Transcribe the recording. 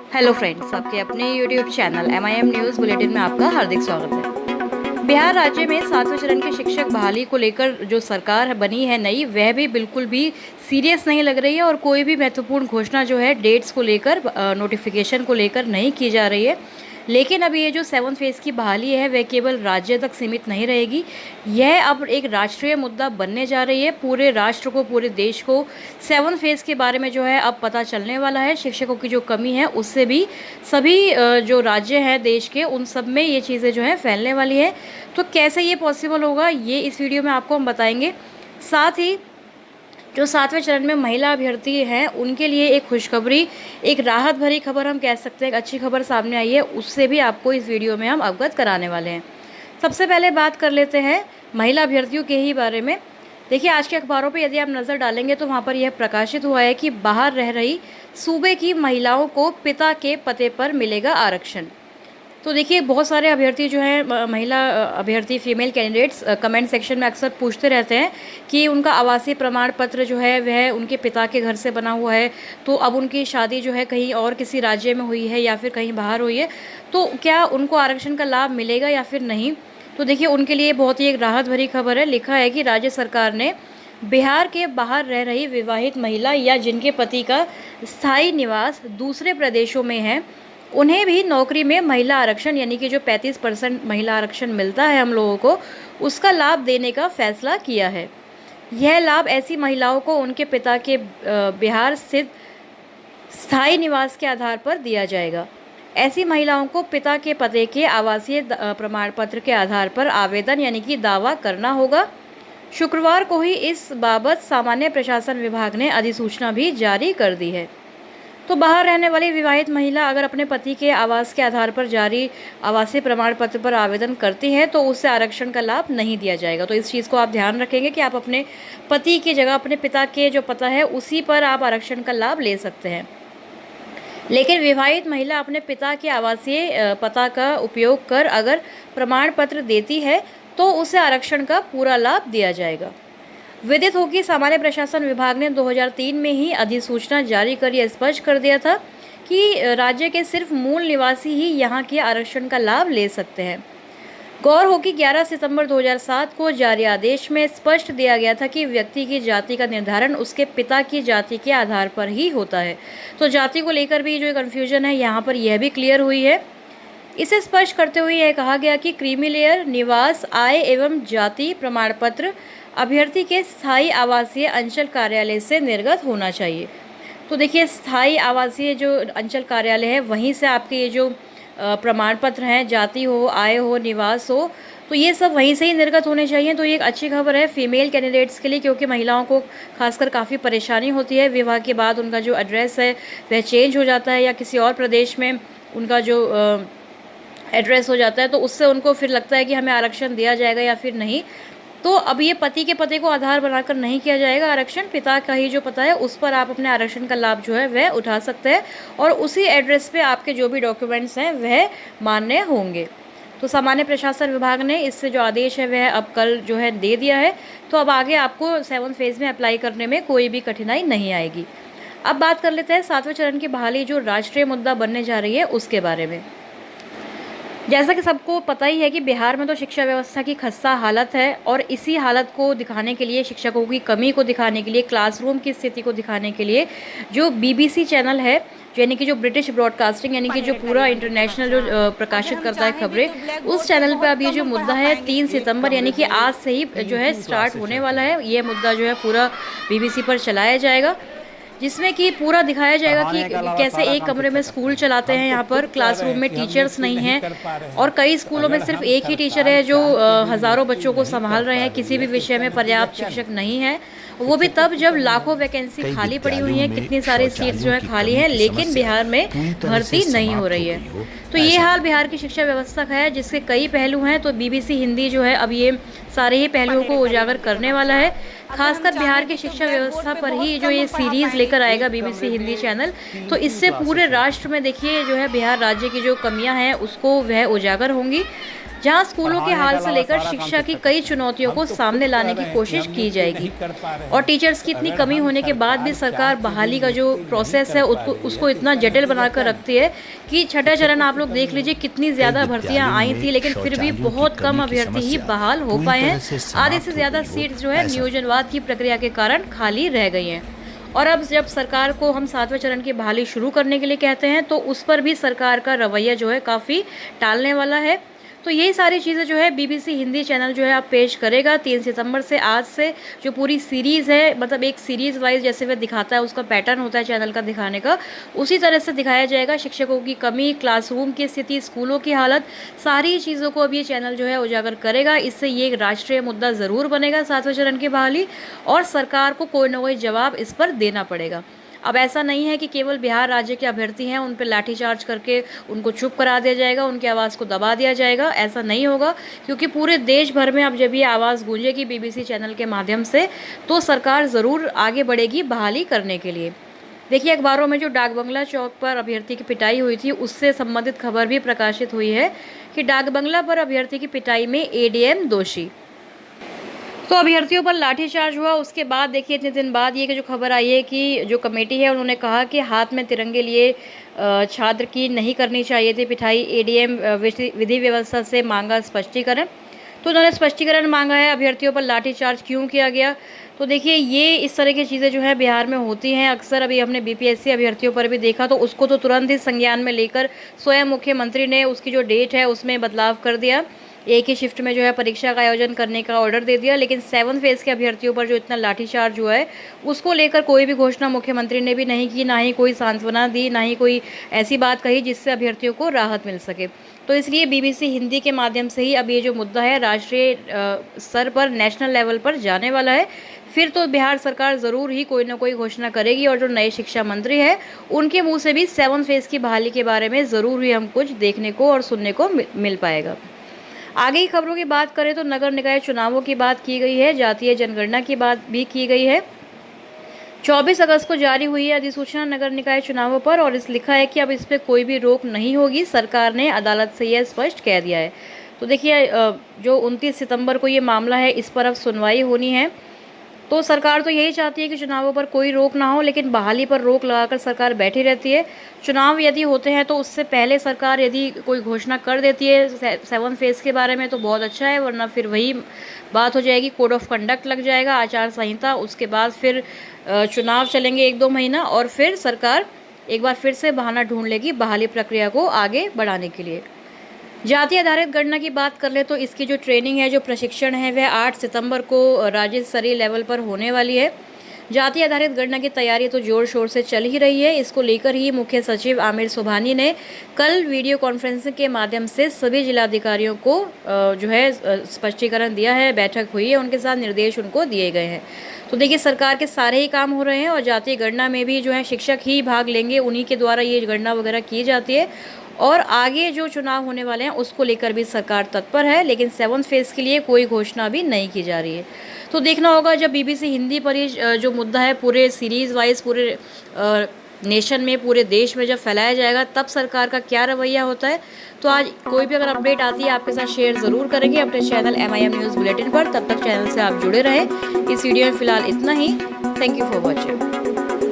Hello friends, आपके अपने YouTube channel MIM news bulletin में आपका हार्दिक स्वागत है। बिहार राज्य में 7वें चरण के शिक्षक बहाली को लेकर जो सरकार बनी है नई, वह भी बिल्कुल भी सीरियस नहीं लग रही है और कोई भी महत्वपूर्ण घोषणा जो है डेट्स को लेकर, नोटिफिकेशन को लेकर नहीं की जा रही है। लेकिन अब ये जो 7th फेज़ की बहाली है वह केवल राज्य तक सीमित नहीं रहेगी। यह अब एक राष्ट्रीय मुद्दा बनने जा रही है। पूरे राष्ट्र को, पूरे देश को 7th फेज़ के बारे में जो है अब पता चलने वाला है। शिक्षकों की जो कमी है उससे भी सभी जो राज्य हैं देश के, उन सब में ये चीज़ें जो हैं फैलने वाली है। तो कैसे ये पॉसिबल होगा, ये इस वीडियो में आपको हम बताएंगे। साथ ही जो 7वें चरण में महिला अभ्यर्थी हैं उनके लिए एक खुशखबरी, एक राहत भरी खबर हम कह सकते हैं, एक अच्छी खबर सामने आई है, उससे भी आपको इस वीडियो में हम अवगत कराने वाले हैं। सबसे पहले बात कर लेते हैं महिला अभ्यर्थियों के ही बारे में। देखिए, आज के अखबारों पे यदि आप नज़र डालेंगे तो वहाँ पर यह प्रकाशित हुआ है कि बाहर रह रही सूबे की महिलाओं को पिता के पते पर मिलेगा आरक्षण। तो देखिए, बहुत सारे अभ्यर्थी जो हैं, महिला अभ्यर्थी, फीमेल कैंडिडेट्स, कमेंट सेक्शन में अक्सर पूछते रहते हैं कि उनका आवासीय प्रमाण पत्र जो है वह उनके पिता के घर से बना हुआ है, तो अब उनकी शादी जो है कहीं और किसी राज्य में हुई है या फिर कहीं बाहर हुई है, तो क्या उनको आरक्षण का लाभ मिलेगा या फिर नहीं। तो देखिए, उनके लिए बहुत ही एक राहत भरी खबर है। लिखा है कि राज्य सरकार ने बिहार के बाहर रह रही विवाहित महिला या जिनके पति का स्थायी निवास दूसरे प्रदेशों में है, उन्हें भी नौकरी में महिला आरक्षण, यानी कि जो 35% महिला आरक्षण मिलता है हम लोगों को, उसका लाभ देने का फैसला किया है। यह लाभ ऐसी महिलाओं को उनके पिता के बिहार स्थित स्थायी निवास के आधार पर दिया जाएगा। ऐसी महिलाओं को पिता के पते के आवासीय प्रमाण पत्र के आधार पर आवेदन, यानी कि दावा करना होगा। शुक्रवार को ही इस बाबत सामान्य प्रशासन विभाग ने अधिसूचना भी जारी कर दी है। तो बाहर रहने वाली विवाहित महिला अगर अपने पति के आवास के आधार पर जारी आवासीय प्रमाण पत्र पर आवेदन करती है तो उससे आरक्षण का लाभ नहीं दिया जाएगा। तो इस चीज़ को आप ध्यान रखेंगे कि आप अपने पति की जगह अपने पिता के जो पता है उसी पर आप आरक्षण का लाभ ले सकते हैं। लेकिन विवाहित महिला अपने पिता के आवासीय पता का उपयोग कर अगर प्रमाण पत्र देती है तो उसे आरक्षण का पूरा लाभ दिया जाएगा। विदित हो कि सामान्य प्रशासन विभाग ने 2003 में ही अधिसूचना जारी कर यह स्पष्ट कर दिया था कि राज्य के सिर्फ मूल निवासी ही यहाँ के आरक्षण का लाभ ले सकते हैं। गौर हो कि 11 सितंबर 2007 को जारी आदेश में स्पष्ट दिया गया था कि व्यक्ति की जाति का निर्धारण उसके पिता की जाति के आधार पर ही होता है। तो जाति को लेकर भी जो कन्फ्यूजन है यहाँ पर यह भी क्लियर हुई है। इसे स्पष्ट करते हुए यह कहा गया कि क्रीमी लेयर, निवास, आय एवं जाति प्रमाण पत्र अभ्यर्थी के स्थायी आवासीय अंचल कार्यालय से निर्गत होना चाहिए। तो देखिए, स्थायी आवासीय जो अंचल कार्यालय है वहीं से आपके ये जो प्रमाण पत्र हैं, जाति हो, आय हो, निवास हो, तो ये सब वहीं से ही निर्गत होने चाहिए। तो ये एक अच्छी खबर है फीमेल कैंडिडेट्स के लिए, क्योंकि महिलाओं को खासकर काफ़ी परेशानी होती है। विवाह के बाद उनका जो एड्रेस है वह चेंज हो जाता है या किसी और प्रदेश में उनका जो एड्रेस हो जाता है, तो उससे उनको फिर लगता है कि हमें आरक्षण दिया जाएगा या फिर नहीं। तो अब ये पति के पते को आधार बनाकर नहीं किया जाएगा आरक्षण, पिता का ही जो पता है उस पर आप अपने आरक्षण का लाभ जो है वह उठा सकते हैं और उसी एड्रेस पे आपके जो भी डॉक्यूमेंट्स हैं वह मान्य होंगे। तो सामान्य प्रशासन विभाग ने इससे जो आदेश है वह अब कल जो है दे दिया है। तो अब आगे आपको 7th फेज़ में अप्लाई करने में कोई भी कठिनाई नहीं आएगी। अब बात कर लेते हैं 7वें चरण की बहाली जो राष्ट्रीय मुद्दा बनने जा रही है उसके बारे में। जैसा कि सबको पता ही है कि बिहार में तो शिक्षा व्यवस्था की खस्ता हालत है और इसी हालत को दिखाने के लिए, शिक्षकों की कमी को दिखाने के लिए, क्लासरूम की स्थिति को दिखाने के लिए जो BBC चैनल है, यानी कि जो ब्रिटिश ब्रॉडकास्टिंग, यानी कि जो पूरा इंटरनेशनल जो प्रकाशित करता है खबरें, उस चैनल पे अब ये जो मुद्दा है 3 सितंबर यानी कि आज से ही जो है स्टार्ट होने वाला है। ये मुद्दा जो है पूरा BBC पर चलाया जाएगा, जिसमें कि पूरा दिखाया जाएगा कि कैसे एक कमरे में स्कूल चलाते हैं। यहाँ पर क्लासरूम में टीचर्स नहीं हैं और कई स्कूलों में सिर्फ एक ही टीचर है जो हज़ारों बच्चों को संभाल रहे हैं। किसी भी विषय में पर्याप्त शिक्षक नहीं है, वो भी तब जब लाखों वैकेंसी खाली पड़ी हुई हैं, कितनी सारी सीट्स जो है खाली हैं, लेकिन बिहार में भर्ती नहीं हो रही है। तो ये हाल बिहार की शिक्षा व्यवस्था का है, जिसके कई पहलू हैं। तो BBC हिंदी जो है अब ये सारे ही पहलुओं को उजागर करने वाला है। खासकर बिहार की शिक्षा व्यवस्था पर ही जो ये सीरीज़ लेकर आएगा BBC हिंदी चैनल, तो इससे पूरे राष्ट्र में देखिए जो है बिहार राज्य की जो कमियां हैं उसको वह उजागर होंगी। जहां स्कूलों के हाल से लेकर शिक्षा की कई चुनौतियों को सामने लाने की कोशिश की जाएगी। और टीचर्स की इतनी कमी होने के बाद भी सरकार बहाली का जो प्रोसेस है उसको इतना जटिल बनाकर रखती है कि छठा चरण आप लोग देख लीजिए, कितनी ज़्यादा भर्तियां आई थी लेकिन फिर भी बहुत कम अभ्यर्थी ही बहाल हो पाए हैं। आधे से ज़्यादा सीट्स जो है नियोजनवाद की प्रक्रिया के कारण खाली रह गई हैं। और अब जब सरकार को हम 7वें चरण की बहाली शुरू करने के लिए कहते हैं तो उस पर भी सरकार का रवैया जो है काफ़ी टालने वाला है। तो यही सारी चीज़ें जो है बीबीसी हिंदी चैनल जो है अब पेश करेगा 3 सितंबर से। आज से जो पूरी सीरीज़ है, मतलब एक सीरीज़ वाइज जैसे वह दिखाता है, उसका पैटर्न होता है चैनल का दिखाने का, उसी तरह से दिखाया जाएगा। शिक्षकों की कमी, क्लासरूम की स्थिति, स्कूलों की हालत, सारी चीज़ों को अब ये चैनल जो है उजागर करेगा। इससे ये एक राष्ट्रीय मुद्दा ज़रूर बनेगा 7वें चरण की बहाली, और सरकार को कोई ना कोई जवाब इस पर देना पड़ेगा। अब ऐसा नहीं है कि केवल बिहार राज्य के अभ्यर्थी हैं उन पर लाठीचार्ज करके उनको चुप करा दिया जाएगा, उनकी आवाज़ को दबा दिया जाएगा। ऐसा नहीं होगा, क्योंकि पूरे देश भर में अब जब ये आवाज़ गूंजेगी बीबीसी चैनल के माध्यम से, तो सरकार ज़रूर आगे बढ़ेगी बहाली करने के लिए। देखिए, अखबारों में जो डाक बंगला चौक पर अभ्यर्थी की पिटाई हुई थी उससे संबंधित खबर भी प्रकाशित हुई है कि डाक बंगला पर अभ्यर्थी की पिटाई में एडीएम दोषी। तो अभ्यर्थियों पर लाठीचार्ज हुआ। उसके बाद देखिए इतने दिन बाद ये जो खबर आई है कि जो कमेटी है उन्होंने कहा कि हाथ में तिरंगे लिए छात्र की नहीं करनी चाहिए थी पिटाई। एडीएम विधि व्यवस्था से मांगा स्पष्टीकरण। तो उन्होंने स्पष्टीकरण मांगा है अभ्यर्थियों पर लाठीचार्ज क्यों किया गया। तो देखिए, ये इस तरह की चीज़ें जो है बिहार में होती हैं अक्सर। अभी हमने बीपीएससी अभ्यर्थियों पर भी देखा, तो उसको तो तुरंत ही संज्ञान में लेकर स्वयं मुख्यमंत्री ने उसकी जो डेट है उसमें बदलाव कर दिया। एक ही शिफ्ट में जो है परीक्षा का आयोजन करने का ऑर्डर दे दिया। लेकिन 7 फेज़ के अभ्यर्थियों पर जो इतना लाठीचार्ज हुआ है उसको लेकर कोई भी घोषणा मुख्यमंत्री ने भी नहीं की, ना ही कोई सांत्वना दी, ना ही कोई ऐसी बात कही जिससे अभ्यर्थियों को राहत मिल सके। तो इसलिए बीबीसी हिंदी के माध्यम से ही अब ये जो मुद्दा है राष्ट्रीय स्तर पर, नेशनल लेवल पर जाने वाला है। फिर तो बिहार सरकार ज़रूर ही कोई ना कोई घोषणा करेगी, और जो नए शिक्षा मंत्री है उनके मुँह से भी 7 फेज़ की बहाली के बारे में ज़रूर ही हम कुछ देखने को और सुनने को मिल पाएगा। आगे की खबरों की बात करें तो नगर निकाय चुनावों की बात की गई है, जातीय जनगणना की बात भी की गई है। 24 अगस्त को जारी हुई है अधिसूचना नगर निकाय चुनावों पर, और इस लिखा है कि अब इस पर कोई भी रोक नहीं होगी। सरकार ने अदालत से यह स्पष्ट कह दिया है। तो देखिए, जो 29 सितंबर को ये मामला है इस पर अब सुनवाई होनी है। तो सरकार तो यही चाहती है कि चुनावों पर कोई रोक ना हो, लेकिन बहाली पर रोक लगाकर सरकार बैठी रहती है। चुनाव यदि होते हैं तो उससे पहले सरकार यदि कोई घोषणा कर देती है 7 फेज़ के बारे में तो बहुत अच्छा है, वरना फिर वही बात हो जाएगी, कोड ऑफ कंडक्ट लग जाएगा, आचार संहिता। उसके बाद फिर चुनाव चलेंगे 1-2 महीना, और फिर सरकार एक बार फिर से बहाना ढूंढ लेगी बहाली प्रक्रिया को आगे बढ़ाने के लिए। जाति आधारित गणना की बात कर ले तो इसकी जो ट्रेनिंग है, जो प्रशिक्षण है, वह 8 सितंबर को राज्य स्तरीय लेवल पर होने वाली है। जाति आधारित गणना की तैयारी तो जोर शोर से चल ही रही है। इसको लेकर ही मुख्य सचिव आमिर सुबहानी ने कल वीडियो कॉन्फ्रेंसिंग के माध्यम से सभी जिलाधिकारियों को जो है स्पष्टीकरण दिया है। बैठक हुई है, उनके साथ निर्देश उनको दिए गए हैं। तो देखिए, सरकार के सारे ही काम हो रहे हैं, और जातीय गणना में भी जो है शिक्षक ही भाग लेंगे, उन्हीं के द्वारा ये गणना वगैरह की जाती है। और आगे जो चुनाव होने वाले हैं उसको लेकर भी सरकार तत्पर है, लेकिन 7 फेज़ के लिए कोई घोषणा भी नहीं की जा रही है। तो देखना होगा जब बीबीसी हिंदी पर ये जो मुद्दा है पूरे सीरीज़ वाइज पूरे नेशन में, पूरे देश में जब फैलाया जाएगा, तब सरकार का क्या रवैया होता है। तो आज कोई भी अगर अपडेट आती है आपके साथ शेयर ज़रूर करेंगे अपने चैनल MIM न्यूज़ बुलेटिन पर। तब तक चैनल से आप जुड़े रहें। इस वीडियो में फ़िलहाल इतना ही। Thank you for watching.